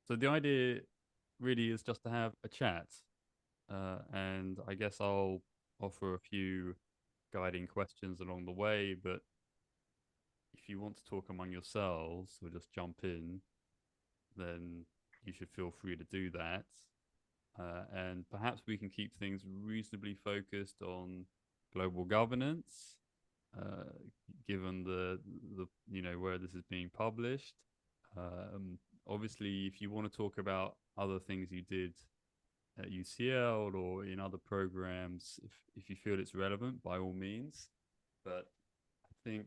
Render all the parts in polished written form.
So the idea really is just to have a chat, and I guess I'll offer a few guiding questions along the way. But if you want to talk among yourselves or just jump in, then you should feel free to do that. And perhaps we can keep things reasonably focused on global governance, uh, given the where this is being published. Obviously, if you want to talk about other things you did at UCL or in other programs, if you feel it's relevant, by all means. But I think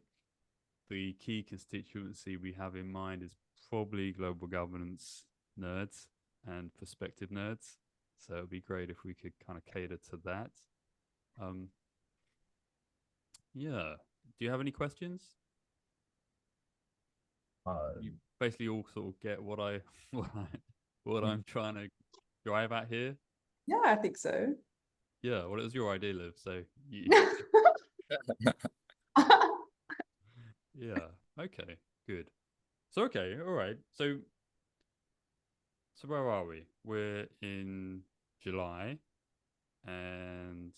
the key constituency we have in mind is probably global governance nerds and perspective nerds. So it'd be great if we could kind of cater to that. Um, yeah. Do you have any questions? You basically all sort of get what I what I what I'm trying to drive at here. Yeah, I think so. Yeah. Well, it was your idea, Liv. So yeah. Okay. Good. So okay. All right. So where are we? We're in July, and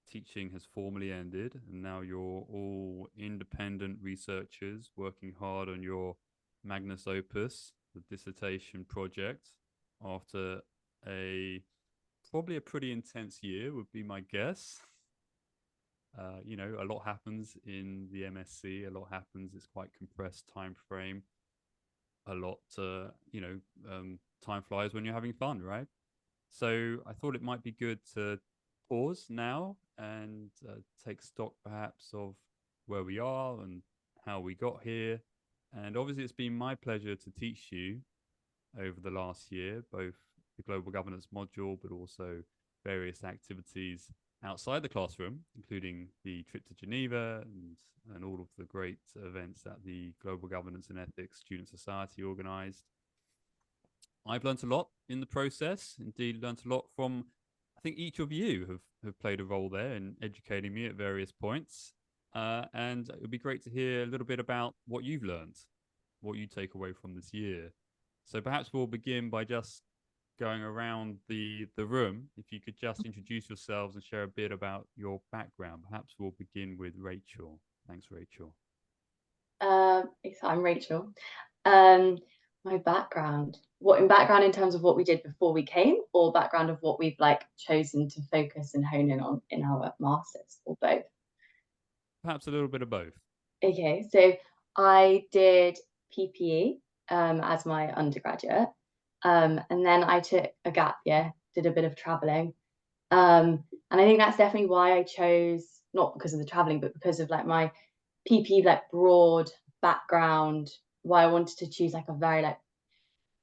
teaching has formally ended, and now you're all independent researchers working hard on your magnus opus, the dissertation project, after a probably a pretty intense year, would be my guess. A lot happens in the MSc, a lot happens, it's quite compressed time frame, a lot, time flies when you're having fun, right? So I thought it might be good to pause now and take stock perhaps of where we are and how we got here. And obviously, it's been my pleasure to teach you over the last year, both the global governance module, but also various activities outside the classroom, including the trip to Geneva and all of the great events that the Global Governance and Ethics Student Society organized. I've learned a lot in the process, indeed, learned a lot from, I think each of you have played a role there in educating me at various points. And it would be great to hear a little bit about what you've learned, what you take away from this year. So perhaps we'll begin by just going around the room. If you could just introduce yourselves and share a bit about your background. Perhaps we'll begin with Rachel. Thanks, Rachel. So I'm Rachel. Um, my background, what in background in terms of what we did before we came, or background of what we've like chosen to focus and hone in on in our masters, or both? Perhaps a little bit of both. Okay, so I did PPE as my undergraduate, and then I took a gap year, did a bit of traveling, and I think that's definitely why I chose, not because of the traveling, but because of like my PP like broad background, why I wanted to choose like a very like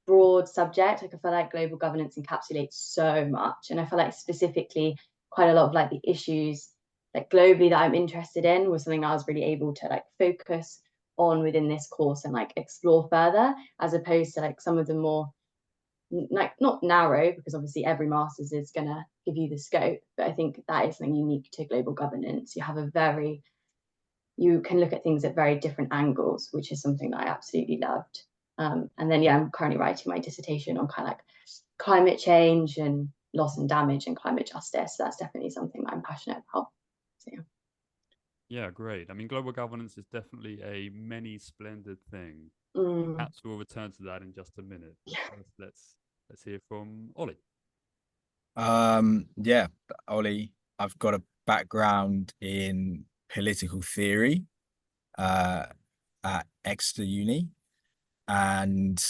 broad subject. Like I feel like global governance encapsulates so much, and I feel like specifically quite a lot of like the issues like globally that I'm interested in was something I was really able to like focus on within this course and like explore further, as opposed to like some of the more like not narrow, because obviously every master's is going to give you the scope, but I think that is something unique to global governance. You have a very, you can look at things at very different angles, which is something that I absolutely loved. And then, yeah, I'm currently writing my dissertation on kind of like climate change and loss and damage and climate justice. So that's definitely something that I'm passionate about. So, yeah. Yeah, great. I mean, global governance is definitely a many splendid thing. Mm. Perhaps we'll return to that in just a minute. First, let's hear from Ollie. Yeah, Ollie, I've got a background in political theory uh at Exeter Uni, and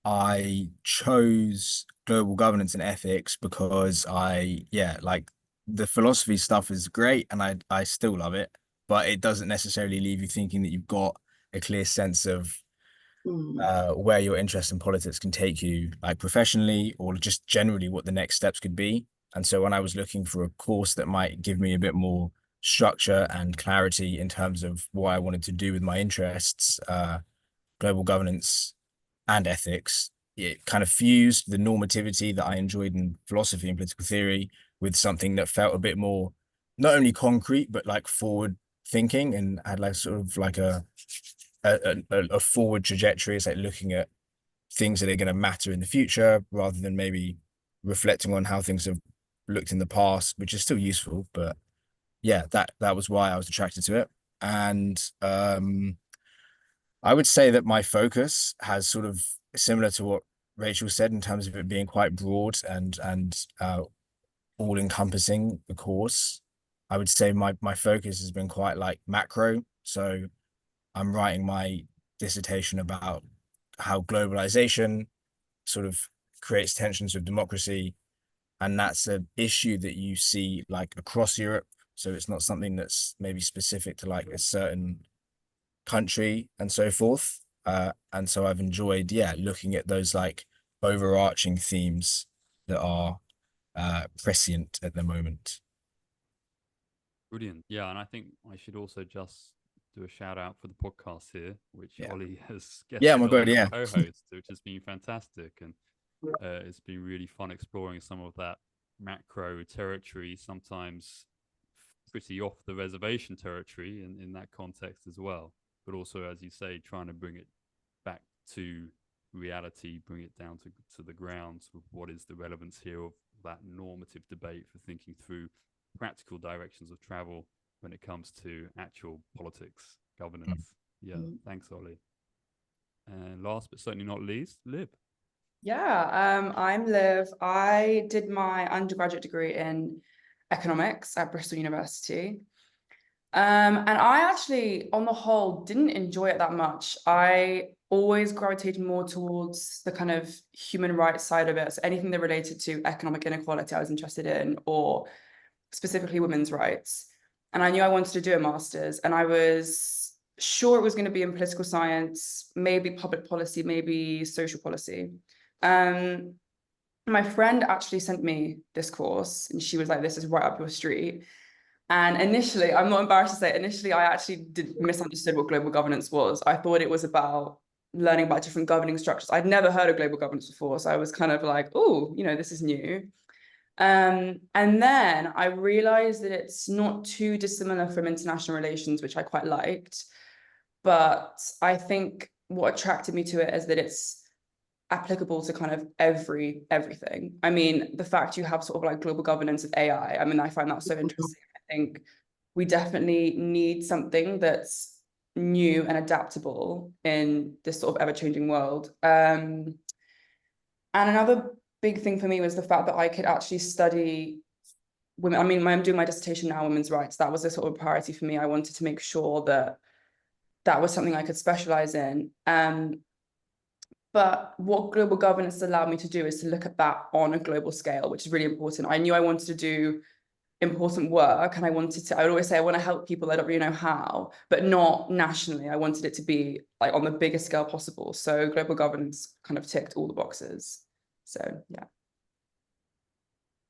I chose global governance and ethics because like the philosophy stuff is great and I still love it, but it doesn't necessarily leave you thinking that you've got a clear sense of where your interest in politics can take you, like professionally or just generally what the next steps could be. And so when I was looking for a course that might give me a bit more structure and clarity in terms of what I wanted to do with my interests, global governance and ethics, it kind of fused the normativity that I enjoyed in philosophy and political theory with something that felt a bit more not only concrete but like forward thinking, and had like sort of like a forward trajectory. It's like looking at things that are going to matter in the future, rather than maybe reflecting on how things have looked in the past, which is still useful. But yeah, that was why I was attracted to it. And I would say that my focus has sort of similar to what Rachel said in terms of it being quite broad and all encompassing the course. I would say my focus has been quite like macro. So I'm writing my dissertation about how globalization sort of creates tensions with democracy, and that's an issue that you see like across Europe. So it's not something that's maybe specific to like a certain country and so forth. And so I've enjoyed, yeah, looking at those like overarching themes that are prescient at the moment. Brilliant. Yeah, and I think I should also just do a shout out for the podcast here, which Yeah. Ollie has Yeah, guested my on God, as yeah. a co-host, which has been fantastic. And it's been really fun exploring some of that macro territory, sometimes pretty off the reservation territory in that context as well. But also, as you say, trying to bring it back to reality, bring it down to the ground of what is the relevance here of that normative debate for thinking through practical directions of travel when it comes to actual politics, governance. Yeah, thanks, Ollie. And last but certainly not least, Liv. Yeah, I'm Liv. I did my undergraduate degree in economics at Bristol University. And I actually, on the whole, didn't enjoy it that much. I always gravitated more towards the kind of human rights side of it. So anything that related to economic inequality I was interested in, or specifically women's rights. And I knew I wanted to do a master's, and I was sure it was going to be in political science, maybe public policy, maybe social policy. My friend actually sent me this course, and she was like, this is right up your street. And initially, I'm not embarrassed to say, initially, I actually misunderstood what global governance was. I thought it was about learning about different governing structures. I'd never heard of global governance before. So I was kind of like, oh, this is new. And then I realized that it's not too dissimilar from international relations, which I quite liked. But I think what attracted me to it is that it's applicable to kind of everything. I mean, the fact you have sort of like global governance of AI, I mean, I find that so interesting. I think we definitely need something that's new and adaptable in this sort of ever-changing world. And another big thing for me was the fact that I could actually study women. I mean, I'm doing my dissertation now, women's rights. That was a sort of priority for me. I wanted to make sure that that was something I could specialize in. But what global governance allowed me to do is to look at that on a global scale, which is really important. I knew I wanted to do important work, and I would always say I want to help people. I don't really know how, but not nationally. I wanted it to be like on the biggest scale possible. So global governance kind of ticked all the boxes. So yeah.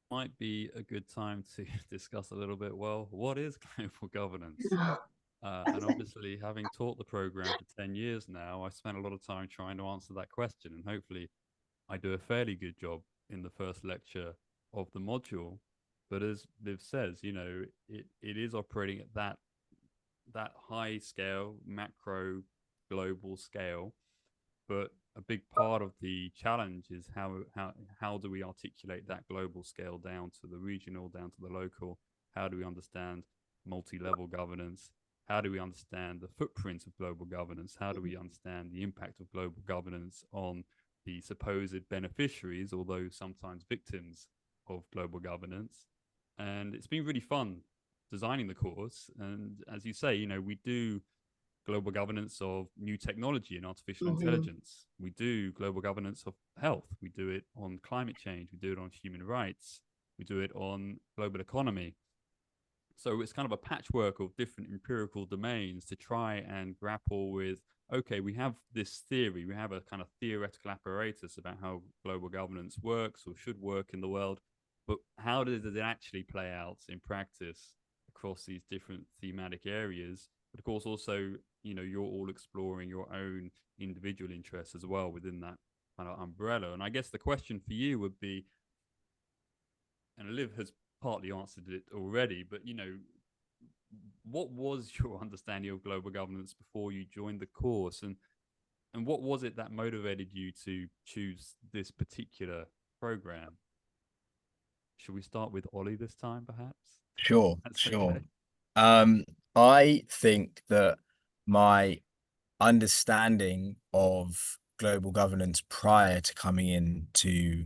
Might be a good time to discuss a little bit, well, what is global governance? And obviously, having taught the program for 10 years now, I spent a lot of time trying to answer that question. And hopefully, I do a fairly good job in the first lecture of the module. But as Liv says, it is operating at that high scale, macro, global scale. But a big part of the challenge is how do we articulate that global scale down to the regional, down to the local? How do we understand multi-level governance? How do we understand the footprint of global governance? How do we understand the impact of global governance on the supposed beneficiaries, although sometimes victims of global governance? And it's been really fun designing the course. And as you say, we do global governance of new technology and artificial intelligence. We do global governance of health. We do it on climate change. We do it on human rights. We do it on global economy. So it's kind of a patchwork of different empirical domains to try and grapple with, okay, we have this theory, we have a kind of theoretical apparatus about how global governance works or should work in the world, but how does it actually play out in practice across these different thematic areas? But of course, also, you're all exploring your own individual interests as well within that kind of umbrella. And I guess the question for you would be, and Liv has partly answered it already, but what was your understanding of global governance before you joined the course, and And what was it that motivated you to choose this particular program? Should we start with Ollie this time, perhaps? Sure, That's sure. okay. I think that my understanding of global governance prior to coming into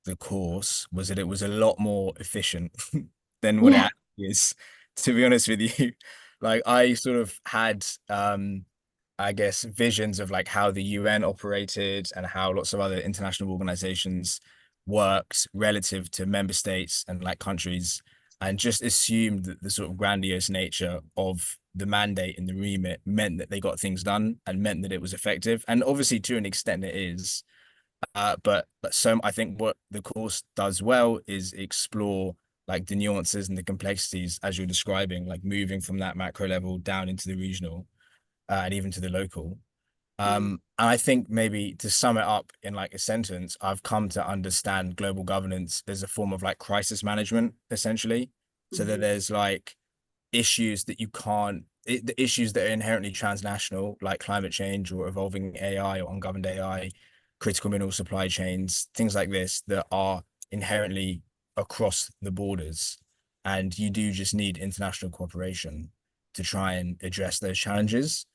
the course was that it was a lot more efficient than what it Yeah. actually is, to be honest with you. Like I sort of had I guess visions of like how the UN operated and how lots of other international organizations worked relative to member states and like countries, and just assumed that the sort of grandiose nature of the mandate and the remit meant that they got things done and meant that it was effective. And obviously to an extent it is. But so I think what the course does well is explore like the nuances and the complexities as you're describing, like moving from that macro level down into the regional and even to the local. And I think maybe to sum it up in like a sentence, I've come to understand global governance as a form of like crisis management, essentially. So that there's like issues that you can't, the issues that are inherently transnational, like climate change or evolving AI or ungoverned AI, critical mineral supply chains, things like this that are inherently across the borders. And you do just need international cooperation to try and address those challenges.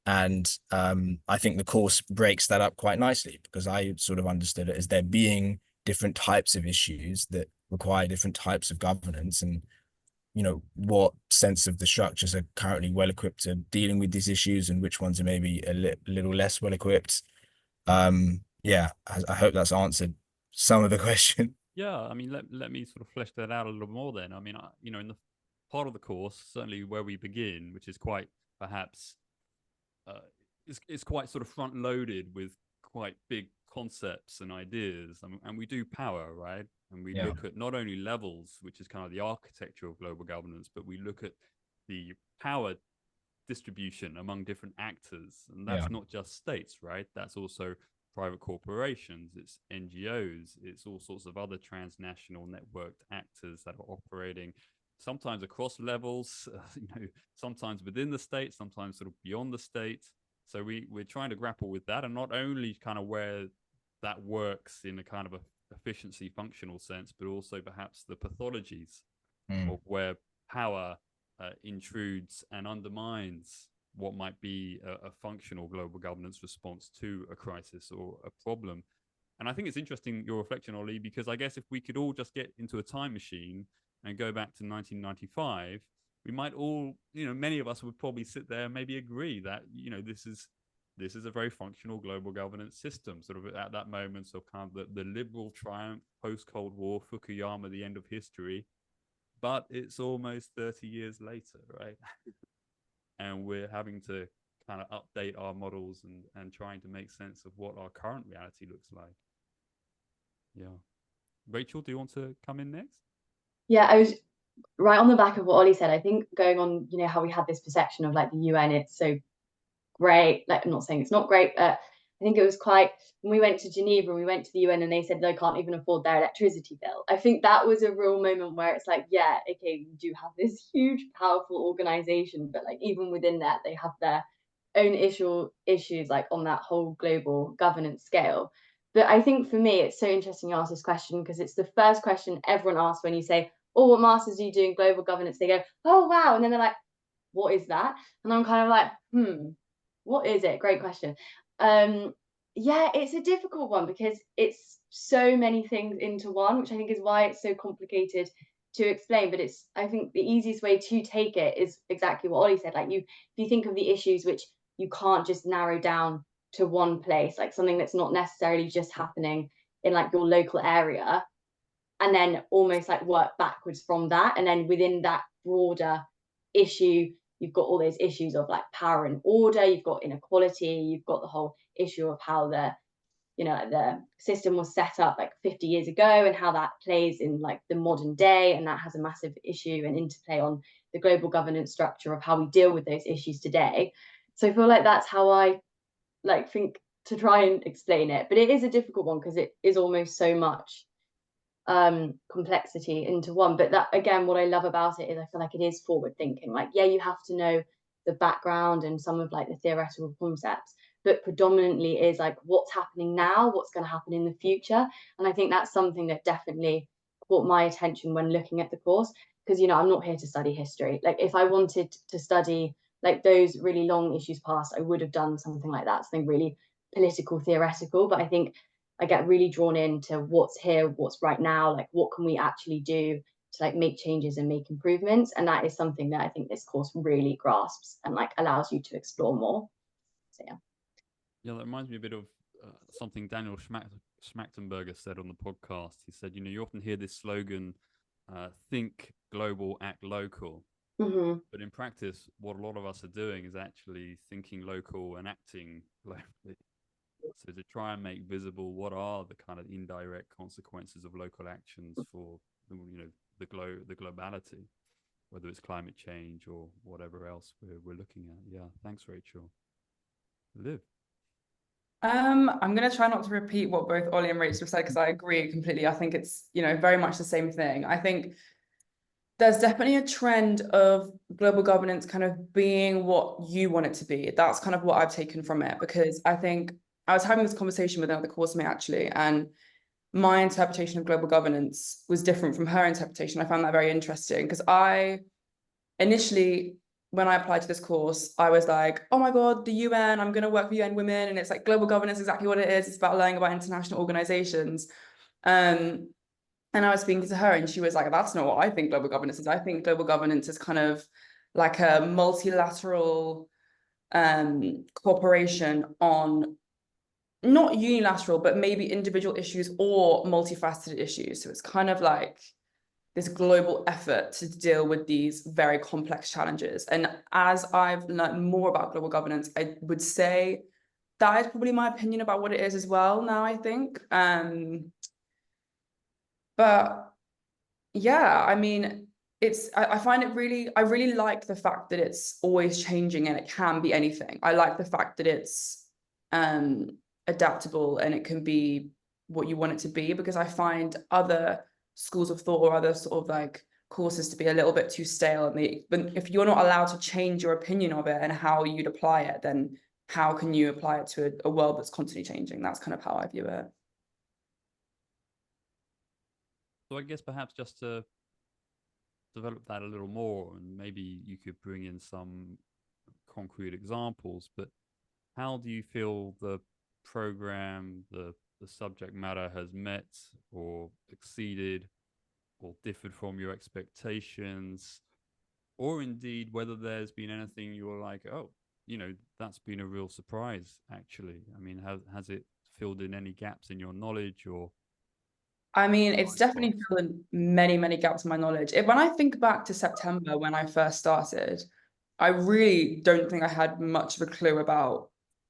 And I think the course breaks that up quite nicely, because I sort of understood it as there being different types of issues that require different types of governance, and what sense of the structures are currently well equipped to dealing with these issues and which ones are maybe a little less well equipped. Yeah, I hope that's answered some of the question. Yeah, I mean, let me sort of flesh that out a little more then. I mean, in the part of the course, certainly where we begin, which is quite perhaps it's quite sort of front loaded with quite big concepts and ideas, and we do power, right? And we look at not only levels, which is kind of the architecture of global governance, but we look at the power distribution among different actors, and that's not just states, right? That's also private corporations, it's NGOs, it's all sorts of other transnational networked actors that are operating sometimes across levels, sometimes within the state, sometimes sort of beyond the state. So we're trying to grapple with that, and not only kind of where that works in a kind of a efficiency functional sense, but also perhaps the pathologies of where power intrudes and undermines what might be a functional global governance response to a crisis or a problem. And I think it's interesting, your reflection, Ollie, because I guess if we could all just get into a time machine and go back to 1995, we might all, many of us would probably sit there and maybe agree that, this is a very functional global governance system, sort of at that moment. So kind of the liberal triumph post-Cold War, Fukuyama, the end of history. But it's almost 30 years later, right? And we're having to kind of update our models and trying to make sense of what our current reality looks like. Yeah. Rachel, do you want to come in next? Yeah, I was right on the back of what Ollie said. I think going on, how we had this perception of like the UN, it's so great. Like, I'm not saying it's not great, but I think it was quite, when we went to Geneva and we went to the UN and they said they can't even afford their electricity bill. I think that was a real moment where it's like, yeah, okay, we do have this huge, powerful organization, but like even within that, they have their own issues like on that whole global governance scale. But I think for me, it's so interesting you ask this question, because it's the first question everyone asks when you say, oh, what masters do you do in global governance? They go, oh, wow. And then they're like, what is that? And I'm kind of like, what is it? Great question. Yeah, it's a difficult one because it's so many things into one, which I think is why it's so complicated to explain. But I think the easiest way to take it is exactly what Ollie said. Like if you think of the issues which you can't just narrow down to one place, like something that's not necessarily just happening in like your local area, and then almost like work backwards from that. And then within that broader issue, you've got all those issues of like power and order, you've got inequality, you've got the whole issue of how the system was set up like 50 years ago and how that plays in like the modern day, and that has a massive issue and interplay on the global governance structure of how we deal with those issues today. So I feel like that's how I like think to try and explain it, but it is a difficult one because it is almost so much complexity into one. But that, again, what I love about it is I feel like it is forward thinking. Like, yeah, you have to know the background and some of like the theoretical concepts, but predominantly is like what's happening now, what's going to happen in the future. And I think that's something that definitely caught my attention when looking at the course, because, you know, I'm not here to study history. Like if I wanted to study like those really long issues past, I would have done something like that, something really political, theoretical. But I think I get really drawn into what's here, what's right now, like what can we actually do to like make changes and make improvements. And that is something that I think this course really grasps and like allows you to explore more. So yeah. Yeah, that reminds me a bit of something Daniel Schmachtenberger said on the podcast. He said, you know, you often hear this slogan, think global, act local. Mm-hmm. But in practice, what a lot of us are doing is actually thinking local and acting locally. So to try and make visible what are the kind of indirect consequences of local actions for, you know, the globality, whether it's climate change or whatever else we're looking at. Yeah, thanks, Rachel. Liv. I'm going to try not to repeat what both Ollie and Rachel said, because I agree completely. I think it's, you know, very much the same thing. I think there's definitely a trend of global governance kind of being what you want it to be. That's kind of what I've taken from it, because I think I was having this conversation with another course mate actually, and my interpretation of global governance was different from her interpretation. I found that very interesting, because I initially, when I applied to this course, I was like, oh my God, the UN, I'm going to work for UN Women. And it's like global governance, exactly what it is. It's about learning about international organizations. And I was speaking to her and she was like, that's not what I think global governance is. I think global governance is kind of like a multilateral cooperation on not unilateral, but maybe individual issues or multifaceted issues. So it's kind of like this global effort to deal with these very complex challenges. And as I've learned more about global governance, I would say that is probably my opinion about what it is as well now, I think. But yeah, I mean, I find it really, I really like the fact that it's always changing and it can be anything. I like the fact that it's adaptable and it can be what you want it to be, because I find other schools of thought or other sort of like courses to be a little bit too stale. And but if you're not allowed to change your opinion of it and how you'd apply it, then how can you apply it to a world that's constantly changing? That's kind of how I view it. So I guess perhaps just to develop that a little more, and maybe you could bring in some concrete examples, but how do you feel the program, the subject matter has met or exceeded or differed from your expectations, or indeed whether there's been anything you were like, oh, you know, that's been a real surprise actually? I mean, has it filled in any gaps in your knowledge? Or I mean, it's definitely filled in many, many gaps in my knowledge. When I think back to September when I first started, I really don't think I had much of a clue about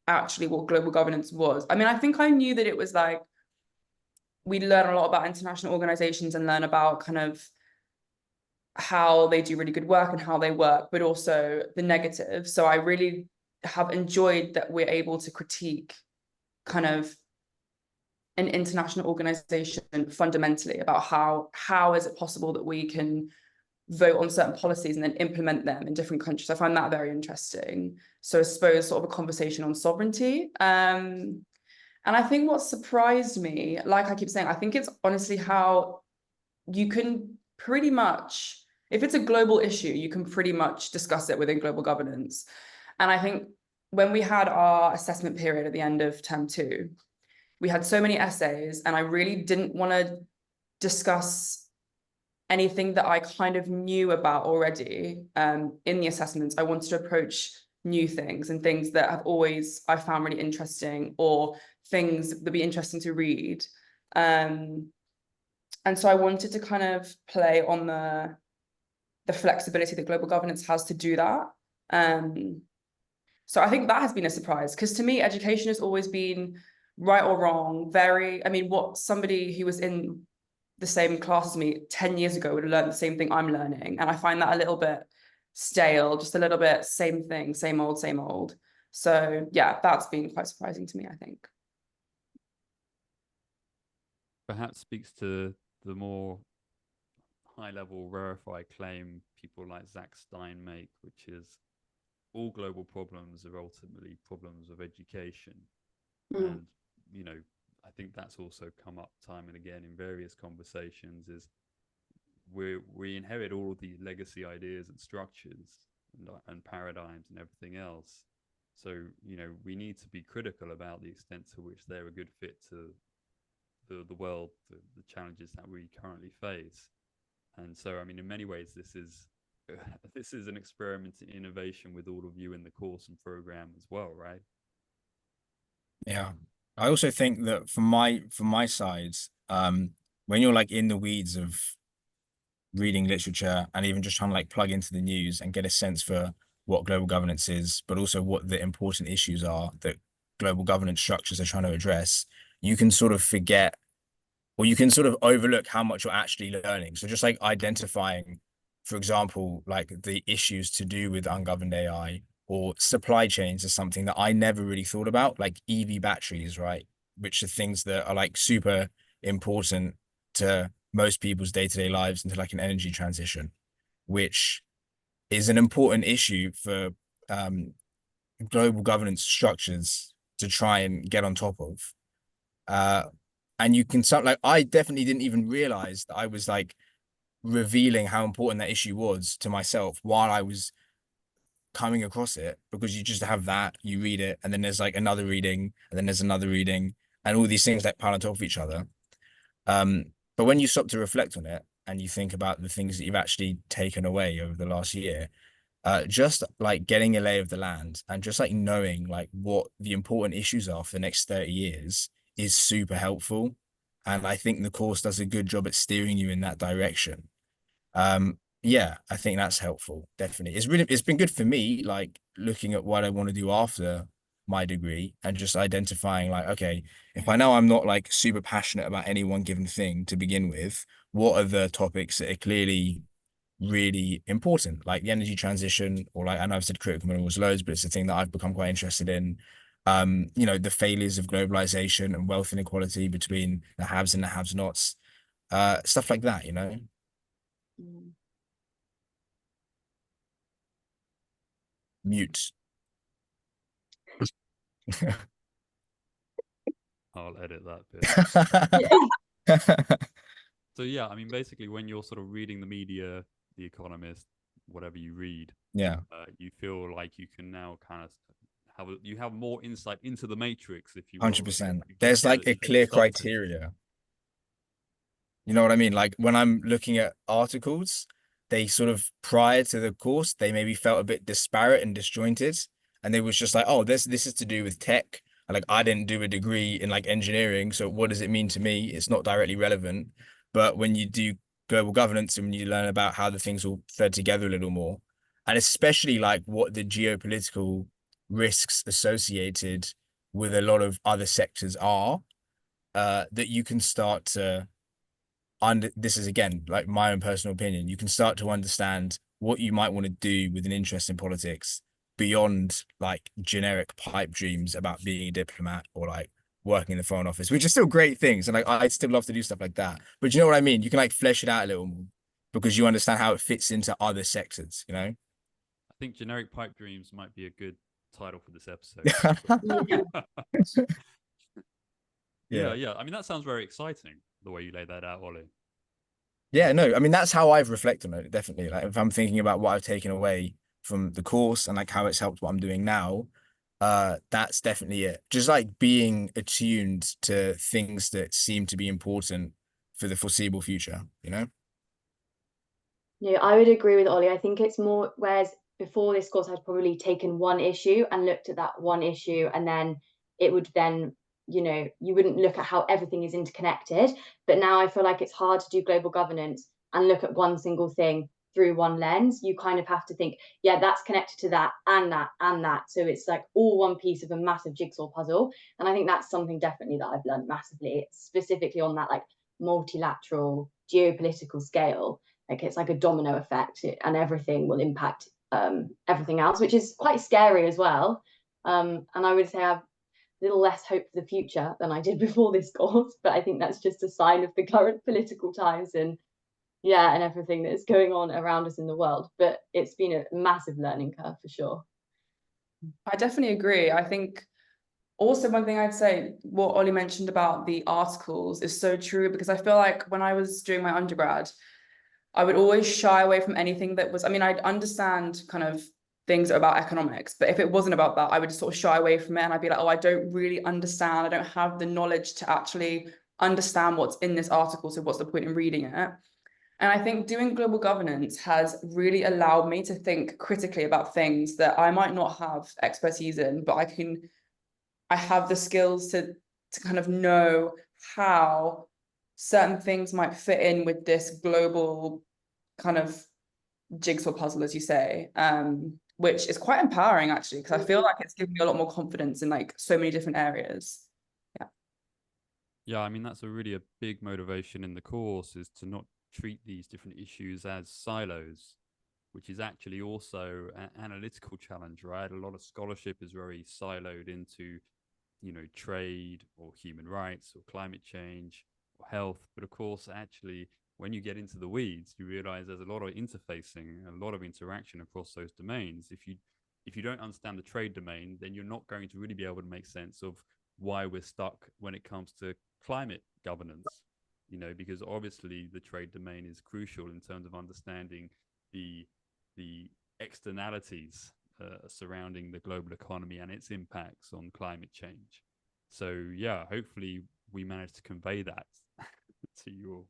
actually what global governance was. I mean, I think I knew that it was like, we learn a lot about international organizations and learn about kind of how they do really good work and how they work, but also the negative. So I really have enjoyed that we're able to critique kind of an international organization fundamentally about how is it possible that we can vote on certain policies and then implement them in different countries. I find that very interesting. So I suppose sort of a conversation on sovereignty. And I think what surprised me, like I keep saying, I think it's honestly how you can pretty much, if it's a global issue, you can pretty much discuss it within global governance. And I think when we had our assessment period at the end of term 2, we had so many essays and I really didn't want to discuss anything that I kind of knew about already in the assessments. I wanted to approach new things and things that have always I found really interesting, or things that would be interesting to read. And so I wanted to kind of play on the flexibility that global governance has to do that. So I think that has been a surprise, because to me, education has always been right or wrong, I mean, what somebody who was in the same class as me 10 years ago would have learned the same thing I'm learning. And I find that a little bit stale, just a little bit same thing, same old, same old. So yeah, that's been quite surprising to me, I think. perhaps speaks to the more high level rarefied claim people like Zach Stein make, which is all global problems are ultimately problems of education. Mm. And, you know, I think that's also come up time and again in various conversations, is we inherit all the legacy ideas and structures and paradigms and everything else. So, you know, we need to be critical about the extent to which they're a good fit to the world, the challenges that we currently face. And so, I mean, in many ways, this is this is an experiment in innovation with all of you in the course and program as well, right? Yeah. I also think that from my side, when you're like in the weeds of reading literature and even just trying to like plug into the news and get a sense for what global governance is, but also what the important issues are that global governance structures are trying to address, you can sort of forget, or you can sort of overlook how much you're actually learning. So just like identifying, for example, like the issues to do with ungoverned AI or supply chains is something that I never really thought about, like EV batteries, right? Which are things that are like super important to most people's day-to-day lives into like an energy transition, which is an important issue for global governance structures to try and get on top of. And you can start like, I definitely didn't even realize that I was like revealing how important that issue was to myself while I was coming across it, because you just have that, you read it, and then there's like another reading, and then there's another reading, and all these things like pile on top of each other. But when you stop to reflect on it and you think about the things that you've actually taken away over the last year, just like getting a lay of the land and just like knowing like what the important issues are for the next 30 years is super helpful. And I think the course does a good job at steering you in that direction. Yeah, I think that's helpful. Definitely. It's been good for me, like looking at what I want to do after my degree and just identifying like, okay, if I know I'm not like super passionate about any one given thing to begin with, what are the topics that are clearly really important, like the energy transition, or like, I know I've said critical minerals loads, but it's a thing that I've become quite interested in. You know, the failures of globalization and wealth inequality between the haves and the have-nots, stuff like that, you know. Mm. Mute. I'll edit that bit. Yeah. So yeah, I mean, basically, when you're sort of reading the media, The Economist, whatever you read, Yeah, you feel like you can now kind of have more insight into the matrix, if you will. 100%. You There's get like a the clear substance. criteria. You know what I mean? Like when I'm looking at articles, they sort of prior to the course, they maybe felt a bit disparate and disjointed. And they was just like, oh, this is to do with tech. And like I didn't do a degree in like engineering, so what does it mean to me? It's not directly relevant. But when you do global governance and when you learn about how the things all thread together a little more, and especially like what the geopolitical risks associated with a lot of other sectors are, that you can start to this is again like my own personal opinion, you can start to understand what you might want to do with an interest in politics beyond like generic pipe dreams about being a diplomat or like working in the foreign office, which are still great things. And like I'd still love to do stuff like that. But you know what I mean? You can like flesh it out a little more because you understand how it fits into other sectors, you know? I think generic pipe dreams might be a good title for this episode. Yeah. Yeah. I mean, that sounds very exciting, the way you laid that out, Ollie. Yeah, no, I mean that's how I've reflected on it, definitely. Like if I'm thinking about what I've taken away from the course and like how it's helped what I'm doing now, that's definitely it. Just like being attuned to things that seem to be important for the foreseeable future, you know? No, I would agree with Ollie. I think it's more, whereas before this course, I'd probably taken one issue and looked at that one issue, and then it would then, you wouldn't look at how everything is interconnected. But now I feel like it's hard to do global governance and look at one single thing through one lens. You kind of have to think, yeah, that's connected to that and that and that. So it's like all one piece of a massive jigsaw puzzle. And I think that's something definitely that I've learned massively, specifically on that like multilateral geopolitical scale. Like it's like a domino effect, and everything will impact everything else, which is quite scary as well. And I would say I have a little less hope for the future than I did before this course, but I think that's just a sign of the current political times and and everything that is going on around us in the world. But it's been a massive learning curve for sure. I definitely agree. I think also one thing I'd say, what Ollie mentioned about the articles is so true, because I feel like when I was doing my undergrad, I would always shy away from anything that was, I mean, I'd understand kind of things about economics, but if it wasn't about that, I would just sort of shy away from it, and I'd be like, oh, I don't really understand. I don't have the knowledge to actually understand what's in this article. So what's the point in reading it? And I think doing global governance has really allowed me to think critically about things that I might not have expertise in, but I have the skills to kind of know how certain things might fit in with this global kind of jigsaw puzzle, as you say, which is quite empowering actually, because I feel like it's given me a lot more confidence in like so many different areas. Yeah. Yeah, I mean, that's a big motivation in the course, is to not treat these different issues as silos, which is actually also an analytical challenge, right? A lot of scholarship is very siloed into, trade or human rights or climate change or health. But of course, actually, when you get into the weeds, you realize there's a lot of interfacing, a lot of interaction across those domains. If you don't understand the trade domain, then you're not going to really be able to make sense of why we're stuck when it comes to climate governance. Because obviously the trade domain is crucial in terms of understanding the externalities surrounding the global economy and its impacts on climate change. So yeah, hopefully we managed to convey that to you all.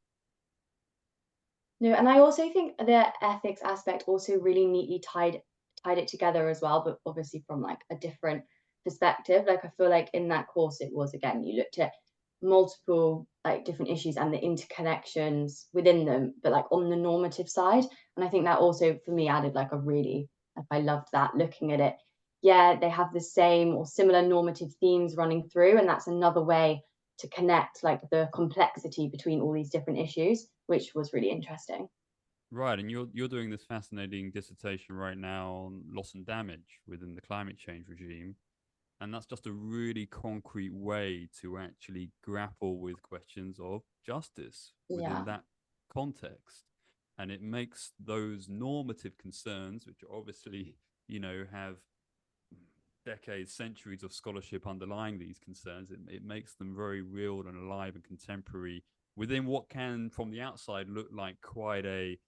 No, and I also think the ethics aspect also really neatly tied it together as well, but obviously from like a different perspective. Like I feel like in that course it was, again, you looked at multiple like different issues and the interconnections within them, but like on the normative side. And I think that also for me added like a really, like, I loved that, looking at it. Yeah, they have the same or similar normative themes running through, and that's another way to connect like the complexity between all these different issues, which was really interesting. Right, and you're doing this fascinating dissertation right now on loss and damage within the climate change regime. And that's just a really concrete way to actually grapple with questions of justice within Yeah. that context. And it makes those normative concerns, which obviously, have decades, centuries of scholarship underlying these concerns, it makes them very real and alive and contemporary within what can, from the outside, look like quite a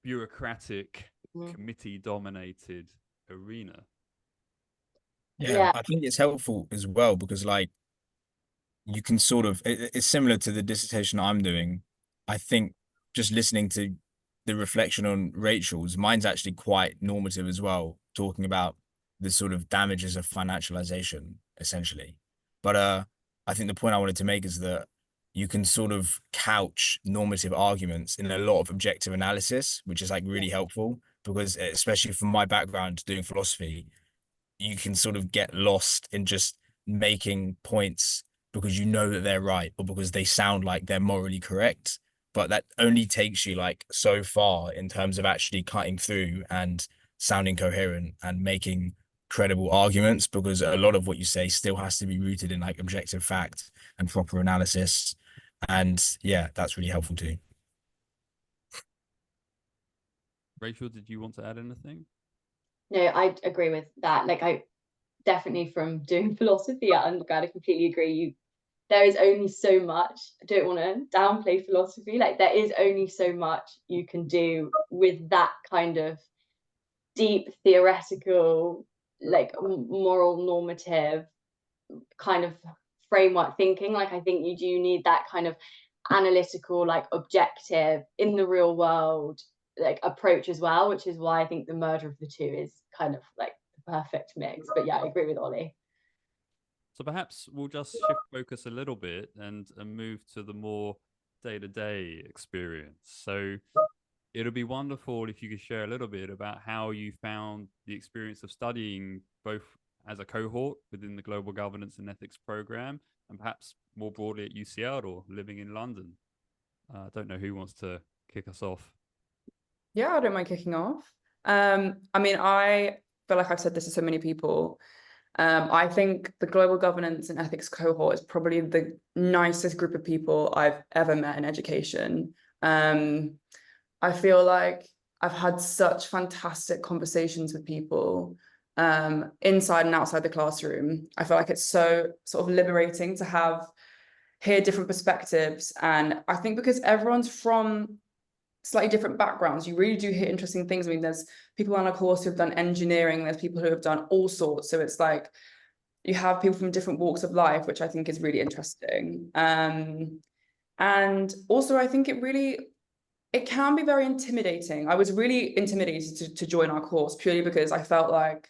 bureaucratic, committee-dominated arena. Yeah, I think it's helpful as well because like you can sort of it's similar to the dissertation I'm doing. I think just listening to the reflection on Rachel's, mine's actually quite normative as well, talking about the sort of damages of financialization, essentially. But I think the point I wanted to make is that you can sort of couch normative arguments in a lot of objective analysis, which is like really helpful because especially from my background doing philosophy, you can sort of get lost in just making points because you know that they're right or because they sound like they're morally correct. But that only takes you like so far in terms of actually cutting through and sounding coherent and making credible arguments, because a lot of what you say still has to be rooted in like objective fact and proper analysis. And yeah, that's really helpful too. Rachel, did you want to add anything? No, I agree with that. Like I definitely, from doing philosophy at undergrad, I completely agree. There is only so much. I don't want to downplay philosophy. Like there is only so much you can do with that kind of deep theoretical, like moral normative kind of framework thinking. Like I think you do need that kind of analytical, like objective in the real world like approach as well, which is why I think the merger of the two is kind of like the perfect mix. But yeah, I agree with Ollie. So perhaps we'll just shift focus a little bit and move to the more day-to-day experience. So it'll be wonderful if you could share a little bit about how you found the experience of studying both as a cohort within the Global Governance and Ethics program and perhaps more broadly at UCL or living in London. I don't know who wants to kick us off. Yeah, I don't mind kicking off. I mean, I feel like I've said this to so many people. I think the global governance and ethics cohort is probably the nicest group of people I've ever met in education. I feel like I've had such fantastic conversations with people. inside and outside the classroom. I feel like it's so sort of liberating to hear different perspectives. And I think because everyone's from slightly different backgrounds, you really do hear interesting things. I mean, there's people on a course who have done engineering, there's people who have done all sorts. So it's like you have people from different walks of life, which I think is really interesting. And also I think it can be very intimidating. I was really intimidated to join our course purely because I felt like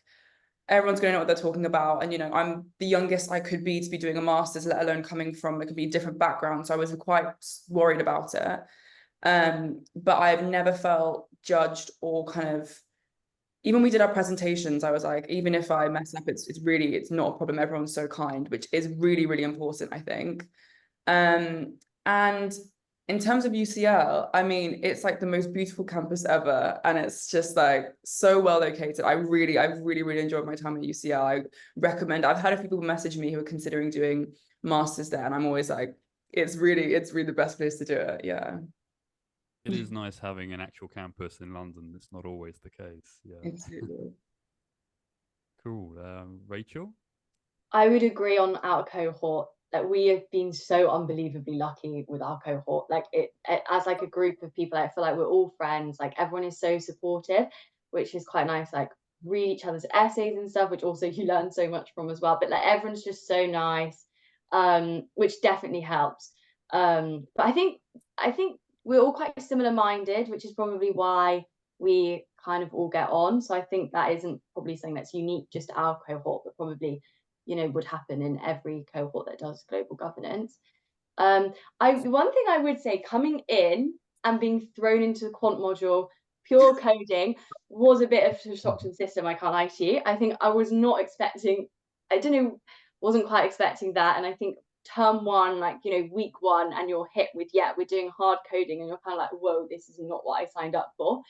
everyone's going to know what they're talking about. And, you know, I'm the youngest I could be to be doing a master's, let alone coming from a completely different background. So I was quite worried about it. But I've never felt judged or kind of, even when we did our presentations, I was like, even if I mess up, it's not a problem. Everyone's so kind, which is really, really important, I think. And in terms of UCL, I mean, it's like the most beautiful campus ever. And it's just like so well located. I've really, really enjoyed my time at UCL. I recommend, I've had a few people message me who are considering doing masters there. And I'm always like, it's really the best place to do it. Yeah. It is nice having an actual campus in London. It's not always the case. Yeah. Absolutely. Cool. Rachel? I would agree on our cohort that we have been so unbelievably lucky with our cohort. Like it as like a group of people, I feel like we're all friends. Like everyone is so supportive, which is quite nice. Like read each other's essays and stuff, which also you learn so much from as well. But like everyone's just so nice, which definitely helps. But I think we're all quite similar minded, which is probably why we kind of all get on. So I think that isn't probably something that's unique just to our cohort, but probably, you know, would happen in every cohort that does global governance. One thing I would say, coming in and being thrown into the quant module, pure coding, was a bit of a shock to the system, I can't lie to you. I think I was not expecting, wasn't quite expecting that. And I think term one, like, you know, week one, and you're hit with, yeah, we're doing hard coding, and you're kind of like, whoa, this is not what I signed up for.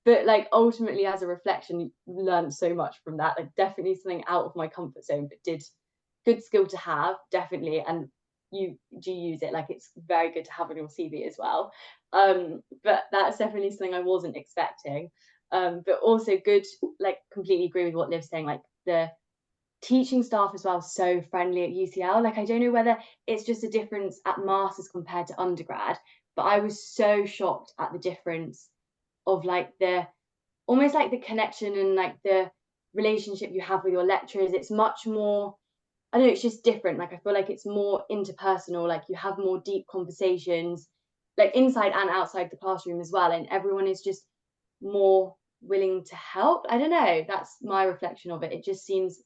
But like ultimately, as a reflection, you learned so much from that. Like definitely something out of my comfort zone, but did good skill to have, definitely. And you do use it, like it's very good to have on your CV as well. But that's definitely something I wasn't expecting. But also good, like completely agree with what Liv's saying, like the teaching staff as well, so friendly at UCL. Like I don't know whether it's just a difference at masters compared to undergrad, but I was so shocked at the difference of like the almost like the connection and like the relationship you have with your lecturers. It's much more, I don't know, it's just different. Like I feel like it's more interpersonal, like you have more deep conversations, like inside and outside the classroom as well, and everyone is just more willing to help. I don't know, that's my reflection of it. It just seems,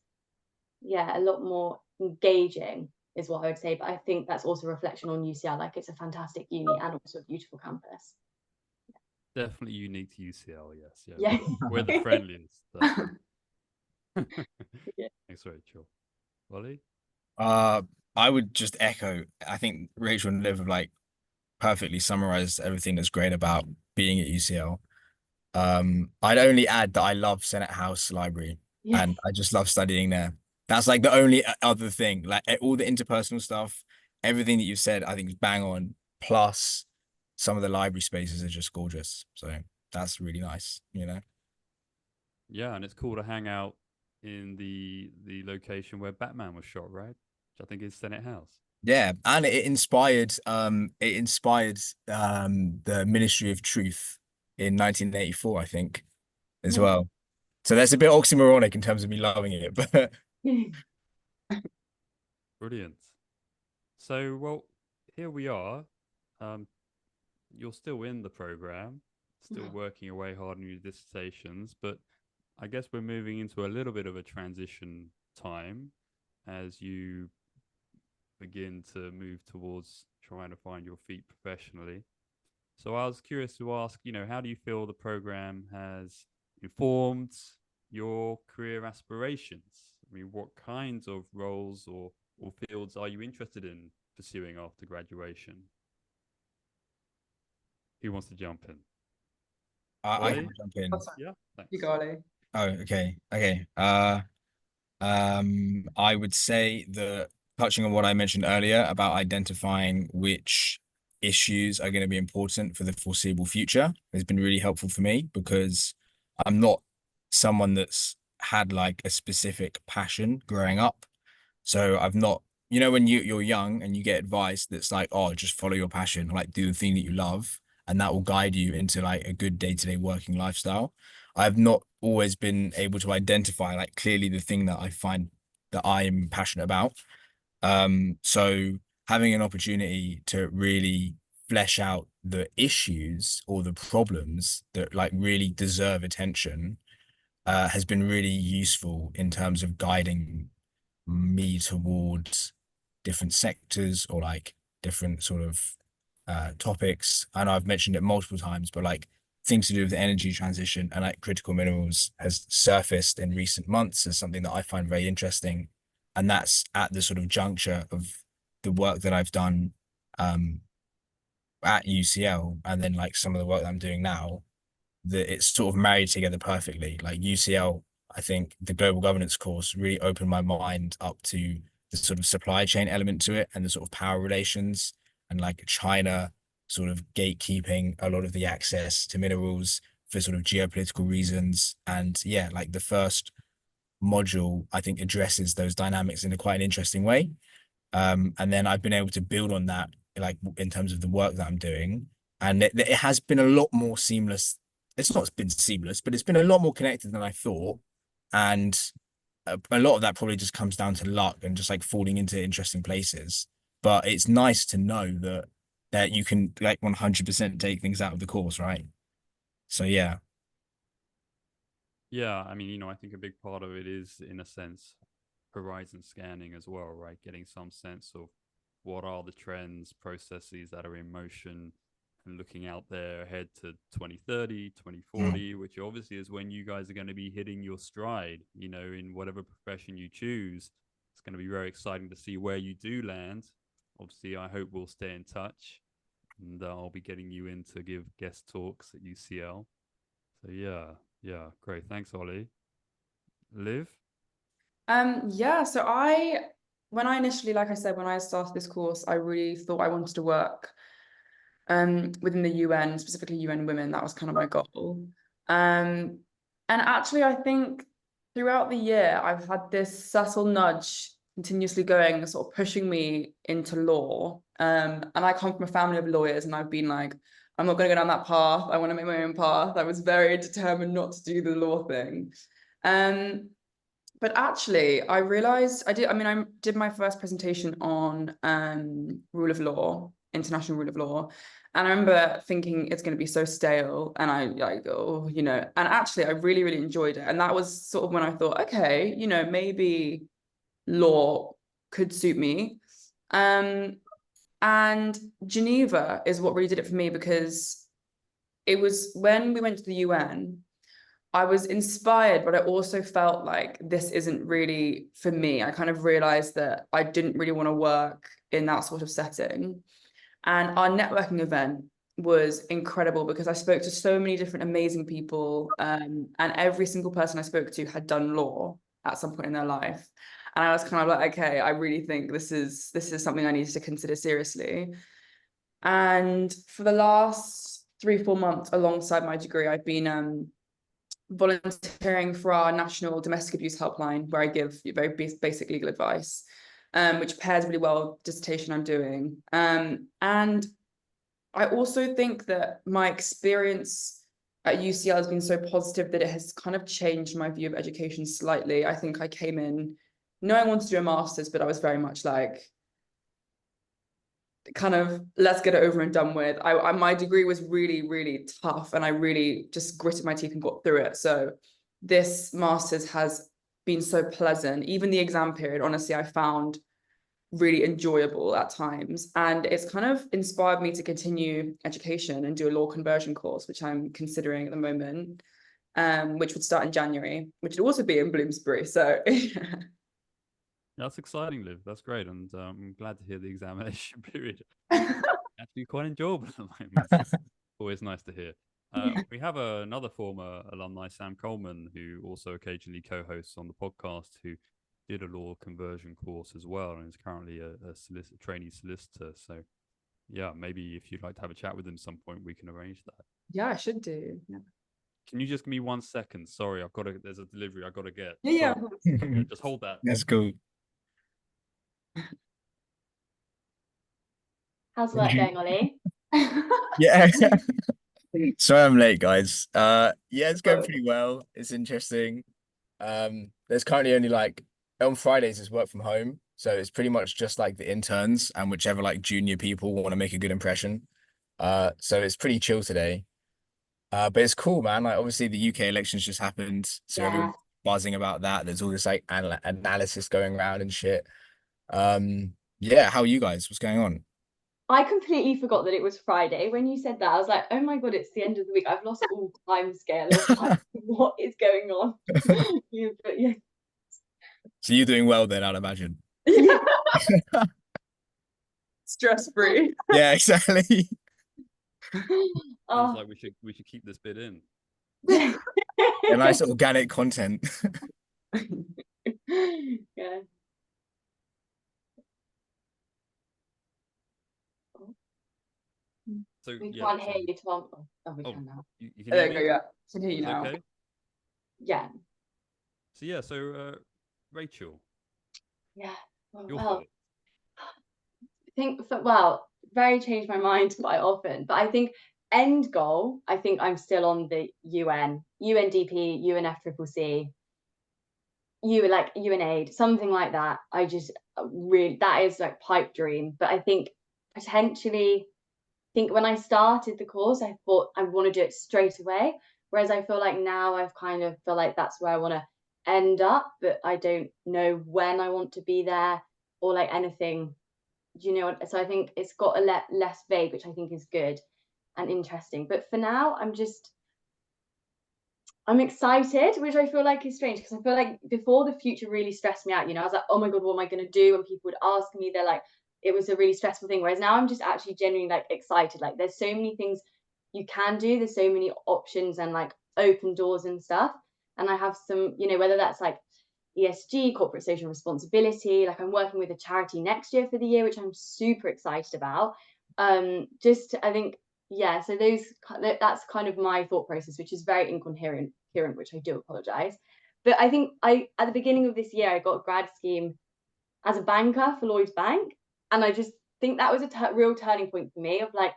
yeah, a lot more engaging is what I would say. But I think that's also a reflection on UCL. Like it's a fantastic uni and also a beautiful campus. Definitely unique to UCL, yes. Yeah. Yeah. We're the friendliest. Yeah. Thanks, Rachel. Ollie? I would just echo. I think Rachel and Liv have like perfectly summarized everything that's great about being at UCL. I'd only add that I love Senate House Library, Yeah. and I just love studying there. That's like the only other thing. Like all the interpersonal stuff, everything that you said, I think is bang on. Plus, some of the library spaces are just gorgeous. So that's really nice, you know. Yeah, and it's cool to hang out in the location where Batman was shot, right? Which I think is Senate House. Yeah, and it inspired the Ministry of Truth in 1984, I think, as well. So that's a bit oxymoronic in terms of me loving it, but Brilliant. So, well, here we are. You're still in the program, still working away hard on your dissertations, but I guess we're moving into a little bit of a transition time as you begin to move towards trying to find your feet professionally. So I was curious to ask, you know, how do you feel the program has informed your career aspirations? I mean, what kinds of roles or fields are you interested in pursuing after graduation? Who wants to jump in? I can jump in. Yeah, thanks. You got it. Oh, okay. I would say that touching on what I mentioned earlier about identifying which issues are going to be important for the foreseeable future has been really helpful for me, because I'm not someone that's had like a specific passion growing up. So I've not, you know, when you're young and you get advice that's like, oh, just follow your passion, like do the thing that you love, and that will guide you into like a good day-to-day working lifestyle. I've not always been able to identify like clearly the thing that I find that I'm passionate about. So having an opportunity to really flesh out the issues or the problems that like really deserve attention has been really useful in terms of guiding me towards different sectors or like different sort of topics. I know I've mentioned it multiple times, but like things to do with the energy transition and like critical minerals has surfaced in recent months as something that I find very interesting. And that's at the sort of juncture of the work that I've done at UCL and then like some of the work that I'm doing now, that it's sort of married together perfectly. Like UCL, I think the global governance course really opened my mind up to the sort of supply chain element to it and the sort of power relations and like China sort of gatekeeping a lot of the access to minerals for sort of geopolitical reasons. And yeah, like the first module, I think addresses those dynamics in a quite an interesting way. And then I've been able to build on that, like in terms of the work that I'm doing. And it has been a lot more seamless. It's not been seamless, but it's been a lot more connected than I thought. And a lot of that probably just comes down to luck and just like falling into interesting places. But it's nice to know that you can like 100% take things out of the course, right? So yeah. Yeah, I mean, I think a big part of it is, in a sense, horizon scanning as well, right? Getting some sense of what are the trends, processes that are in motion, and looking out there ahead to 2030, 2040, which obviously is when you guys are going to be hitting your stride, in whatever profession you choose. It's going to be very exciting to see where you do land. Obviously, I hope we'll stay in touch, and I'll be getting you in to give guest talks at UCL. So yeah, great. Thanks, Ollie. Liv? Yeah, so when I initially, like I said, when I started this course, I really thought I wanted to work within the UN, specifically UN Women. That was kind of my goal. And actually, I think throughout the year, I've had this subtle nudge continuously going, sort of pushing me into law. And I come from a family of lawyers, and I've been like, I'm not going to go down that path. I want to make my own path. I was very determined not to do the law thing. But actually, I realized I did my first presentation on rule of law, international rule of law. And I remember thinking it's going to be so stale. And I like, and actually I really, really enjoyed it. And that was sort of when I thought, okay, maybe law could suit me. And Geneva is what really did it for me, because it was when we went to the UN, I was inspired, but I also felt like this isn't really for me. I kind of realized that I didn't really want to work in that sort of setting. And our networking event was incredible because I spoke to so many different amazing people, and every single person I spoke to had done law at some point in their life. And I was kind of like, okay, I really think this is something I need to consider seriously. And for the last 3-4 months, alongside my degree, I've been volunteering for our national domestic abuse helpline, where I give very basic legal advice, which pairs really well with the dissertation I'm doing. And I also think that my experience at UCL has been so positive that it has kind of changed my view of education slightly. I think I came in knowing I wanted to do a master's, but I was very much like, kind of, let's get it over and done with. My degree was really, really tough, and I really just gritted my teeth and got through it. So this master's has been so pleasant. Even the exam period, honestly, I found really enjoyable at times. And it's kind of inspired me to continue education and do a law conversion course, which I'm considering at the moment, which would start in January, which would also be in Bloomsbury. So That's exciting, Liv. That's great. And I'm glad to hear the examination period actually quite enjoyable at the moment. It's always nice to hear. We have another former alumni, Sam Coleman, who also occasionally co-hosts on the podcast, who did a law conversion course as well and is currently a trainee solicitor. So yeah, maybe if you'd like to have a chat with him some point, we can arrange that. Yeah, I should do. Yeah. Can you just give me 1 second? Sorry, there's a delivery I've got to get. Yeah. Sorry. Yeah, just hold that. That's cool. How's work going, Ollie? Yeah. Sorry I'm late, guys. Yeah, it's going pretty well. It's interesting. There's currently only like on Fridays is work from home. So it's pretty much just like the interns and whichever like junior people want to make a good impression. So it's pretty chill today. But it's cool, man. Like obviously the UK elections just happened, so Yeah. everyone's buzzing about that. There's all this like analysis going around and shit. Yeah, how are you guys? What's going on? I completely forgot that it was Friday. When you said that, I was like, oh my God, it's the end of the week. I've lost all time scale of like, what is going on. Yeah, but yeah. So you're doing well then, I'd imagine. Yeah. Stress-free. Yeah, exactly. Seems Oh. like we should keep this bit in. A nice organic content. Yeah. So We yeah, can't so, hear you, Tom. Oh, we Oh. can now. you can There hear you go, me? yeah. Can hear you It's now. okay. Yeah. So yeah, Rachel, Yeah. your Well, thoughts? well, very changed my mind quite often, but I think end goal, I think I'm still on the UNDP, UNFCCC, UNAID, something like that. I just really, that is like pipe dream. But I think potentially, when I started the course, I thought I want to do it straight away. Whereas I feel like now I've kind of feel like that's where I want to end up, but I don't know when I want to be there or like anything. Do you know what? So I think it's got a less vague, which I think is good and interesting. But for now, I'm excited, which I feel like is strange because I feel like before the future really stressed me out. I was like, oh my God, what am I going to do? And people would ask me, they're like, it was a really stressful thing. Whereas now I'm just actually genuinely like excited. Like there's so many things you can do. There's so many options and like open doors and stuff. And I have some, whether that's like ESG, corporate social responsibility. Like I'm working with a charity next year for the year, which I'm super excited about. I think, yeah, so that's kind of my thought process, which is very incoherent, which I do apologize. But I think at the beginning of this year, I got a grad scheme as a banker for Lloyds Bank. And I just think that was a real turning point for me of like,